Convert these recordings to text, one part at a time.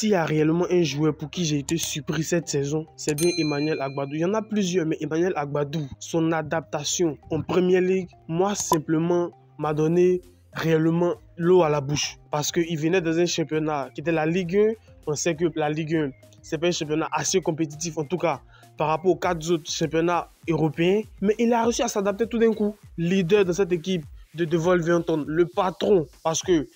S'il y a réellement un joueur pour qui j'ai été surpris cette saison, c'est bien Emmanuel Agbadou. Il y en a plusieurs, mais Emmanuel Agbadou, son adaptation en Premier League, moi simplement m'a donné réellement l'eau à la bouche. Parce qu'il venait dans un championnat qui était la Ligue 1. On sait que la Ligue 1, c'est pas un championnat assez compétitif, en tout cas par rapport aux 4 autres championnats européens. Mais il a réussi à s'adapter tout d'un coup. Leader de cette équipe de Wolverhampton, le patron. Parce que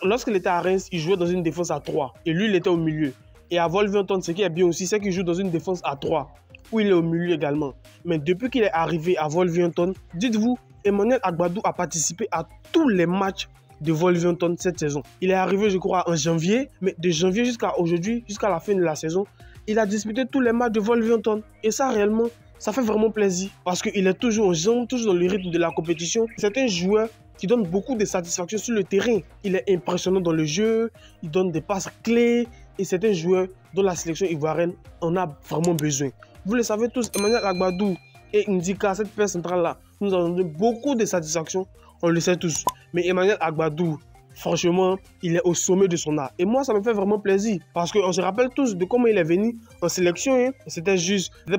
lorsqu'il était à Reims, il jouait dans une défense à 3. Et lui, il était au milieu. Et à Wolverhampton, ce qui est bien aussi, c'est qu'il joue dans une défense à 3, où il est au milieu également. Mais depuis qu'il est arrivé à Wolverhampton, dites-vous, Emmanuel Agbadou a participé à tous les matchs de Wolverhampton cette saison. Il est arrivé, je crois, en janvier, mais de janvier jusqu'à aujourd'hui, jusqu'à la fin de la saison, il a disputé tous les matchs de Wolverhampton. Et ça, réellement, ça fait vraiment plaisir parce qu'il est toujours en jambes, toujours dans le rythme de la compétition. C'est un joueur qui donne beaucoup de satisfaction sur le terrain. Il est impressionnant dans le jeu, il donne des passes clés et c'est un joueur dont la sélection ivoirienne en a vraiment besoin. Vous le savez tous, Emmanuel Agbadou et Ndika, cette paire centrale-là, nous avons donné beaucoup de satisfaction, on le sait tous. Mais Emmanuel Agbadou, franchement, il est au sommet de son art. Et moi, ça me fait vraiment plaisir. Parce qu'on se rappelle tous de comment il est venu en sélection. Hein. C'était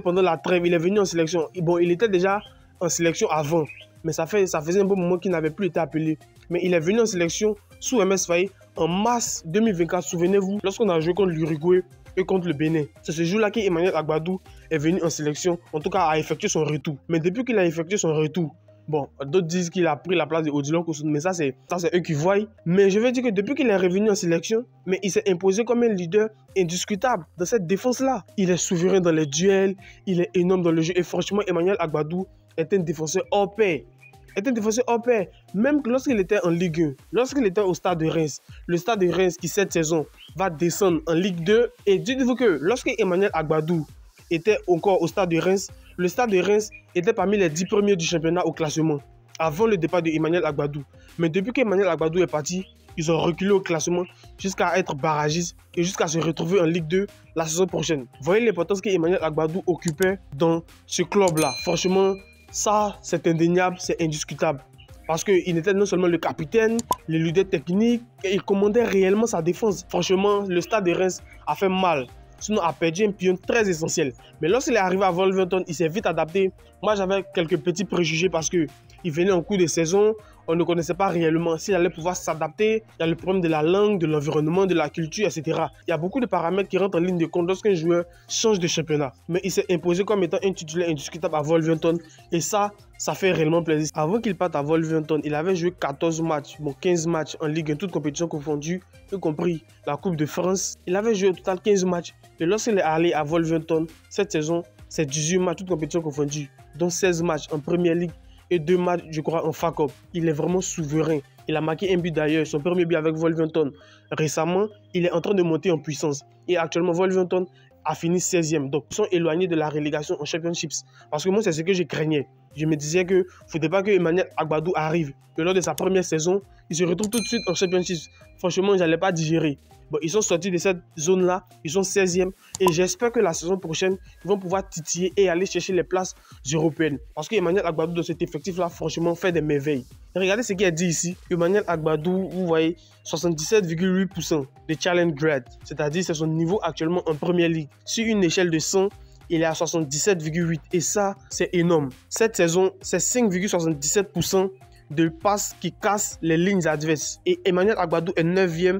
pendant la trêve, il est venu en sélection. Et bon, il était déjà en sélection avant. Mais ça faisait un bon moment qu'il n'avait plus été appelé. Mais il est venu en sélection sous MS Faye en mars 2024. Souvenez-vous, lorsqu'on a joué contre l'Uruguay et contre le Bénin. C'est ce jour-là qu'Emmanuel Agbadou est venu en sélection. En tout cas, a effectué son retour. Mais depuis qu'il a effectué son retour, bon, d'autres disent qu'il a pris la place de Odilon Koussoun, mais ça c'est eux qui voient. Mais je veux dire que depuis qu'il est revenu en sélection, mais il s'est imposé comme un leader indiscutable dans cette défense-là. Il est souverain dans les duels, il est énorme dans le jeu. Et franchement, Emmanuel Agbadou est un défenseur hors pair. Même lorsqu'il était en Ligue 1, lorsqu'il était au Stade de Reims, le Stade de Reims qui cette saison va descendre en Ligue 2. Et dites-vous que lorsque Emmanuel Agbadou était encore au Stade de Reims, le Stade de Reims était parmi les 10 premiers du championnat au classement, avant le départ de Emmanuel Agbadou. Mais depuis qu'Emmanuel Agbadou est parti, ils ont reculé au classement jusqu'à être barragistes et jusqu'à se retrouver en Ligue 2 la saison prochaine. Voyez l'importance qu'Emmanuel Agbadou occupait dans ce club-là. Franchement, ça, c'est indéniable, c'est indiscutable. Parce qu'il était non seulement le capitaine, le leader technique, et il commandait réellement sa défense. Franchement, le Stade de Reims a fait mal. Sinon, a perdu un pion très essentiel. Mais lorsqu'il est arrivé à Wolverhampton, il s'est vite adapté. Moi, j'avais quelques petits préjugés parce qu'il venait en cours de saison. On ne connaissait pas réellement s'il allait pouvoir s'adapter. Il y a le problème de la langue, de l'environnement, de la culture, etc. Il y a beaucoup de paramètres qui rentrent en ligne de compte lorsqu'un joueur change de championnat. Mais il s'est imposé comme étant un titulaire indiscutable à Wolverhampton. Et ça fait réellement plaisir. Avant qu'il parte à Wolverhampton, il avait joué 14 matchs, 15 matchs en Ligue 1, toutes compétitions confondues, y compris la Coupe de France. Il avait joué au total 15 matchs. Et lorsqu'il est allé à Wolverhampton, cette saison, c'est 18 matchs, toutes compétitions confondues, dont 16 matchs en Premier League et 2 matchs, je crois, en FA Cup. Il est vraiment souverain. Il a marqué un but d'ailleurs, son premier but avec Wolverhampton. Récemment, il est en train de monter en puissance. Et actuellement, Wolverhampton a fini 16e. Donc, ils sont éloignés de la relégation en Championships. Parce que moi, c'est ce que je craignais. Je me disais qu'il ne faudrait pas que Emmanuel Agbadou arrive. Que lors de sa première saison, il se retrouve tout de suite en Championships. Franchement, je n'allais pas digérer. Bon, ils sont sortis de cette zone-là, ils sont 16e et j'espère que la saison prochaine, ils vont pouvoir titiller et aller chercher les places européennes. Parce qu'Emmanuel Agbadou, dans cet effectif-là, franchement, fait des merveilles. Et regardez ce qui est dit ici. Emmanuel Agbadou, vous voyez, 77,8% de challenge grade, c'est-à-dire c'est son niveau actuellement en Premier League. Sur une échelle de 100, il est à 77,8 et ça, c'est énorme. Cette saison, c'est 5,77% de passes qui cassent les lignes adverses. Et Emmanuel Agbadou est 9e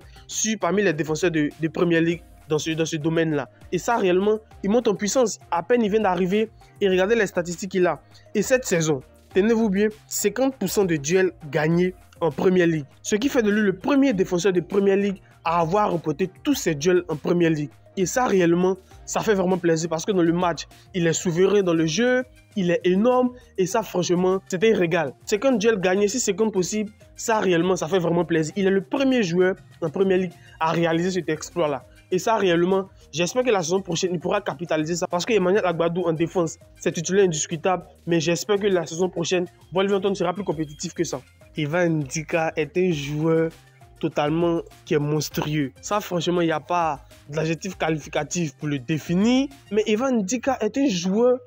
parmi les défenseurs de Premier League dans ce domaine-là. Et ça, réellement, il monte en puissance. À peine il vient d'arriver et regardez les statistiques qu'il a. Et cette saison, tenez-vous bien, 50% de duels gagnés en Premier League. Ce qui fait de lui le premier défenseur de Premier League à avoir remporté tous ses duels en Premier League. Et ça, réellement, ça fait vraiment plaisir parce que dans le match, il est souverain dans le jeu, il est énorme et ça, franchement, c'était un régal. 50 duels gagnés, si c'est comme possible, ça, réellement, ça fait vraiment plaisir. Il est le premier joueur en Premier League à réaliser cet exploit-là. Et ça, réellement, j'espère que la saison prochaine, il pourra capitaliser ça. Parce qu'Emmanuel Agbadou en défense, c'est titulaire indiscutable. Mais j'espère que la saison prochaine, Wolverhampton sera plus compétitif que ça. Ivan Ndika est un joueur totalement qui est monstrueux. Ça, franchement, il n'y a pas d'adjectif qualificatif pour le définir. Mais Ivan Ndika est un joueur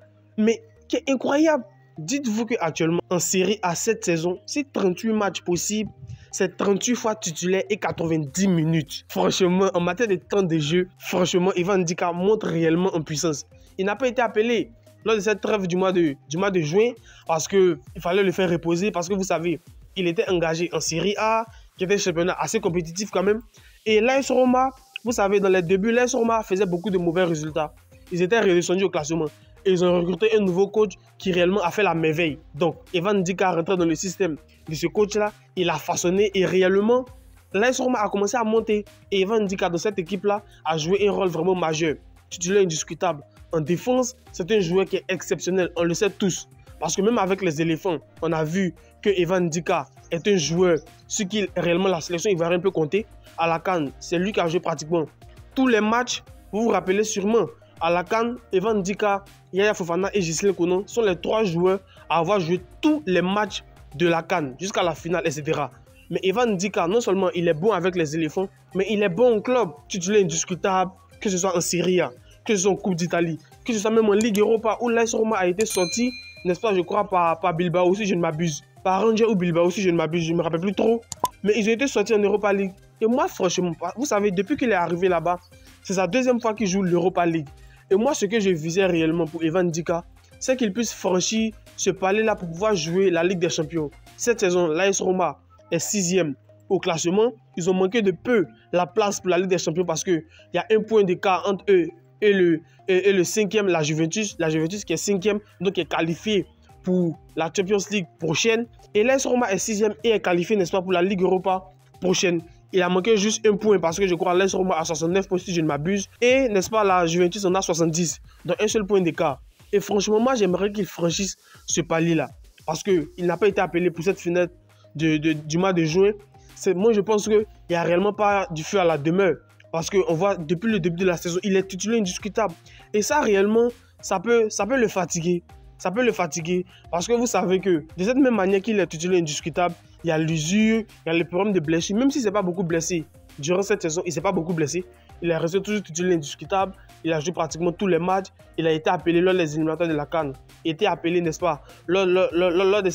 qui est incroyable. Dites-vous qu'actuellement, en série A cette saison, c'est 38 matchs possibles. c'est 38 fois titulaire et 90 minutes. Franchement, en matière de temps de jeu, franchement, Ivan Ndika montre réellement en puissance. Il n'a pas été appelé lors de cette trêve du mois de juin parce qu'il fallait le faire reposer, parce que vous savez, il était engagé en Série A, qui était un championnat assez compétitif quand même. Et l'AS Roma, vous savez, dans les débuts, l'AS Roma faisait beaucoup de mauvais résultats. Ils étaient redescendus au classement. Et ils ont recruté un nouveau coach qui réellement a fait la merveille. Donc, Ivan Ndika rentré dans le système de ce coach-là. Il a façonné et réellement, l'AS Roma a commencé à monter. Et Ivan Ndika, dans cette équipe-là, a joué un rôle vraiment majeur. Titulaire indiscutable. En défense, c'est un joueur qui est exceptionnel. On le sait tous. Parce que même avec les éléphants, on a vu que Ivan Ndika est un joueur sur qui réellement la sélection ivoirienne peut compter. À la CAN, c'est lui qui a joué pratiquement tous les matchs. Vous vous rappelez sûrement, à la CAN, Ivan Ndika, Yaya Fofana et Ghislain Konon sont les 3 joueurs à avoir joué tous les matchs de la CAN jusqu'à la finale, etc. Mais Ivan Ndika, non seulement il est bon avec les éléphants, mais il est bon au club. Titulaire indiscutable, que ce soit en Serie A, que ce soit en Coupe d'Italie, que ce soit même en Ligue Europa où l'AS Roma a été sorti, n'est-ce pas, je crois, par Bilbao aussi, je ne m'abuse. Par Angers ou Bilbao aussi, je ne m'abuse, je ne me rappelle plus trop. Mais ils ont été sortis en Europa League. Et moi, franchement, vous savez, depuis qu'il est arrivé là-bas, c'est sa 2e fois qu'il joue l'Europa League. Et moi, ce que je visais réellement pour Ivan Ndika, c'est qu'il puisse franchir ce palier-là pour pouvoir jouer la Ligue des Champions. Cette saison, l'AS Roma est 6e au classement. Ils ont manqué de peu la place pour la Ligue des Champions parce qu'il y a un point d'écart entre eux et le 5e, la Juventus. La Juventus qui est 5e, donc qui est qualifiée pour la Champions League prochaine. Et l'AS Roma est 6e et est qualifié, n'est-ce pas, pour la Ligue Europa prochaine. Il a manqué juste un point parce que je crois l'AS Roma a 69 points si je ne m'abuse. Et n'est-ce pas, la Juventus en a 70. Donc un seul point d'écart. Et franchement, moi j'aimerais qu'il franchisse ce palier-là. Parce qu'il n'a pas été appelé pour cette finale du mois de juin. Moi je pense qu'il n'y a réellement pas du feu à la demeure. Parce qu'on voit depuis le début de la saison, il est titulaire indiscutable. Et ça réellement, ça peut le fatiguer. Ça peut le fatiguer parce que vous savez que de cette même manière qu'il est titulaire indiscutable, il y a l'usure, il y a les problèmes de blessure. Même s'il ne s'est pas beaucoup blessé durant cette saison, il ne s'est pas beaucoup blessé. Il est resté toujours titulaire indiscutable. Il a joué pratiquement tous les matchs. Il a été appelé lors des éliminatoires de la CAN. Il a été appelé, n'est-ce pas, lors de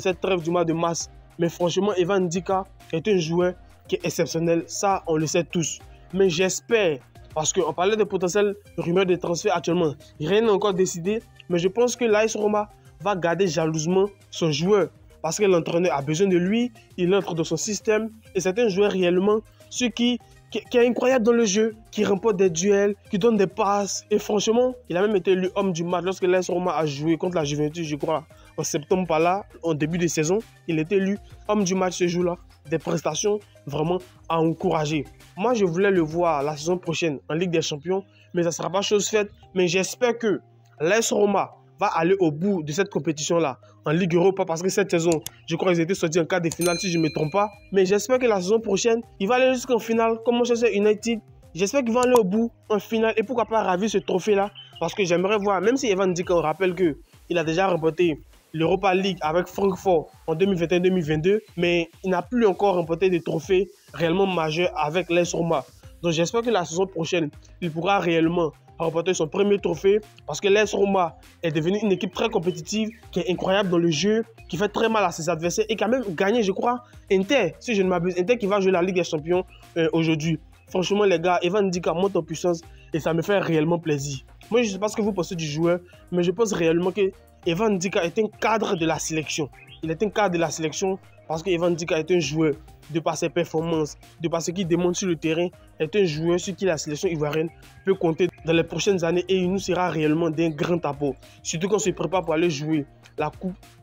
cette trêve du mois de mars. Mais franchement, Ivan Ndika est un joueur qui est exceptionnel. Ça, on le sait tous. Mais j'espère, parce qu'on parlait de potentielles rumeurs de transfert actuellement. Rien n'est encore décidé. Mais je pense que l'AS Roma va garder jalousement son joueur. Parce que l'entraîneur a besoin de lui. Il entre dans son système. Et c'est un joueur réellement qui est incroyable dans le jeu. Qui remporte des duels. Qui donne des passes. Et franchement, il a même été élu homme du match. Lorsque l'AS Roma a joué contre la Juventus, je crois, en septembre par là, en début de saison. Il était élu homme du match ce jour-là. Des prestations vraiment à encourager. Moi, je voulais le voir la saison prochaine en Ligue des Champions. Mais ça ne sera pas chose faite. Mais j'espère que l'AS Roma va aller au bout de cette compétition-là en Ligue Europa parce que cette saison, je crois qu'ils étaient sortis en quart de finale si je ne me trompe pas. Mais j'espère que la saison prochaine, il va aller jusqu'en finale comme Manchester United. J'espère qu'il va aller au bout en finale et pourquoi pas ravir ce trophée-là parce que j'aimerais voir, même si Ivan Ndika, on rappelle qu'il a déjà remporté l'Europa League avec Francfort en 2021-2022, mais il n'a plus encore remporté de trophées réellement majeurs avec l'AS Roma. Donc j'espère que la saison prochaine, il pourra réellement remporter son premier trophée parce que l'AS Roma est devenue une équipe très compétitive, qui est incroyable dans le jeu, qui fait très mal à ses adversaires et qui a même gagné, je crois, Inter, si je ne m'abuse, Inter qui va jouer la Ligue des Champions aujourd'hui. Franchement, les gars, Ivan Ndika monte en puissance et ça me fait réellement plaisir. Moi, je ne sais pas ce que vous pensez du joueur, mais je pense réellement que Ivan Ndika est un cadre de la sélection. Il est un cadre de la sélection parce que Ivan Ndika est un joueur, de par ses performances, de par ce qu'il démontre sur le terrain, est un joueur sur qui la sélection ivoirienne peut compter dans les prochaines années et il nous sera réellement d'un grand apport. Surtout qu'on se prépare pour aller jouer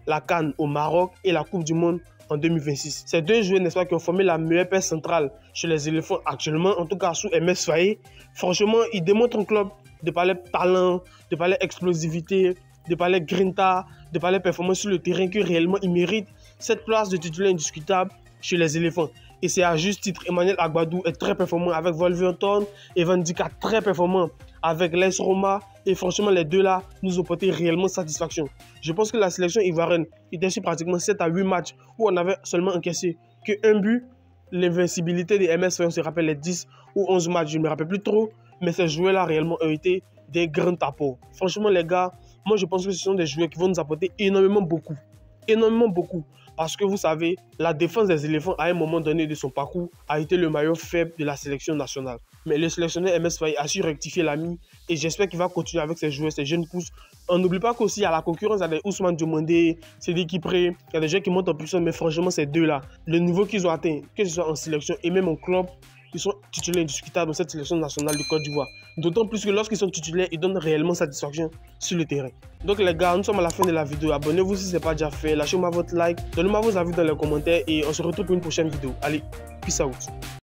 la CAN au Maroc et la Coupe du Monde en 2026. Ces deux joueurs, n'est-ce pas, qui ont formé la meilleure paire centrale chez les éléphants actuellement, en tout cas sous MS Faye. Franchement, ils démontrent un club de par leur talent, de par leur explosivité, de par leur grinta, de par leur performance sur le terrain que réellement ils méritent cette place de titulaire indiscutable chez les éléphants. Et c'est à juste titre, Emmanuel Agbadou est très performant avec Wolverhampton, Ivan Ndika très performant avec l'AS Roma et franchement les deux là nous ont porté réellement satisfaction. Je pense que la sélection ivoirienne était sur pratiquement 7 à 8 matchs où on avait seulement encaissé qu'un but. L'invincibilité des MS, on se rappelle les 10 ou 11 matchs, je ne me rappelle plus trop, mais ces joueurs là réellement ont été des grands apports. Franchement les gars, moi je pense que ce sont des joueurs qui vont nous apporter énormément beaucoup. énormément beaucoup. Parce que vous savez, la défense des éléphants à un moment donné de son parcours a été le maillon faible de la sélection nationale. Mais le sélectionneur MS Faye a su rectifier l'ami et j'espère qu'il va continuer avec ses joueurs, ses jeunes pousses. On n'oublie pas qu'aussi à la concurrence, il y a des Ousmane Diomandé, Sidi Kipré, il y a des gens qui montent en puissance, mais franchement, ces deux-là, le niveau qu'ils ont atteint, que ce soit en sélection et même en club, ils sont titulaires indiscutables dans cette sélection nationale de Côte d'Ivoire. D'autant plus que lorsqu'ils sont titulaires, ils donnent réellement satisfaction sur le terrain. Donc les gars, nous sommes à la fin de la vidéo. Abonnez-vous si ce n'est pas déjà fait. Lâchez-moi votre like, donnez-moi vos avis dans les commentaires et on se retrouve pour une prochaine vidéo. Allez, peace out.